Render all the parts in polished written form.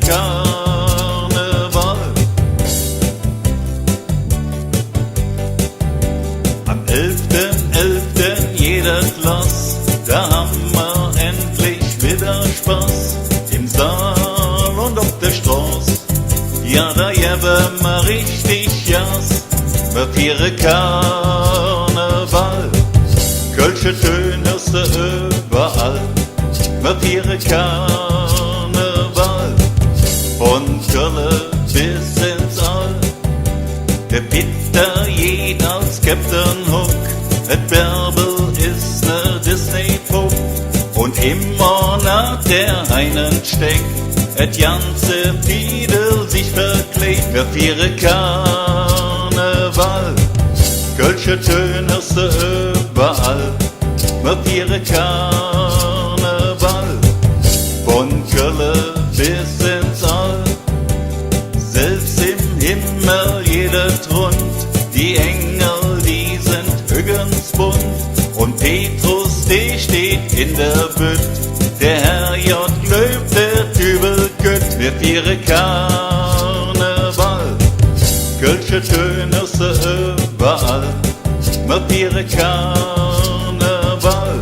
Karneval. Am 11.11. jeder Klass, da haben wir endlich wieder Spaß. Im Saal und auf der Straße, ja, da geben wir richtig Jas. Wir feiern Karneval, Kölsche Töne hörst du überall. Wir feiern Karneval, von Köln bis ins All. Der Peter geht als Captain Hook, et Bärbel ist ne Disney-Pupp. Und immer nach der einen Steck, et ganze Fiedel sich verklebt. Wir feiern Karneval, Kölsche Töne hörst du überall. Wir feiern Karneval, von Köln bis ins All. Selbst im Himmel jedet rund, die Engel, die sind höchstens bunt. Und Petrus, der steht in der Bütt, der Herr J. Löw, der Tübel Gütt. Wir feiern Karneval, Kölsche Töne hörst du überall. Wir feiern Karneval,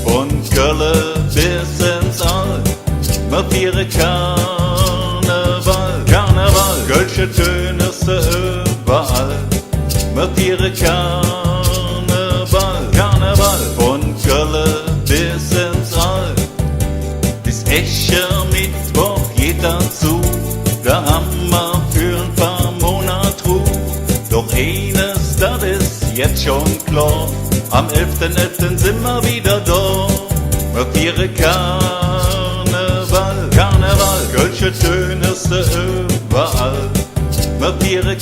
von Köln bis ins All. Wir feiern Karneval, Karneval, Kölsche Töne hörst du überall. Wir feiern Karneval, Karneval, von Köln bis ins All. Bis Escher Mittwoch geht dazu, da haben wir für ein paar Monate Ruhe. Doch eines, das ist jetzt schon klar, am 11.11. sind wir wieder da. Wir feiern Karneval, Karneval, Kölsche Töne hörst du überall. Wir feiern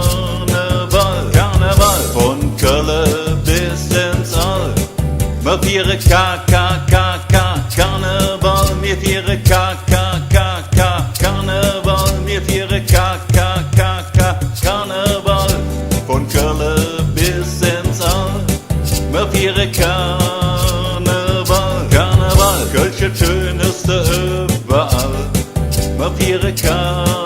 Karneval, Karneval, von Köln bis ins All. Wir feiern Karneval, wir feiern Karneval, wir feiern Karneval, von Köln bis ins All. Wir feiern Karneval, Karneval, Kölsche Töne hörst du überall. Wir feiern Karneval.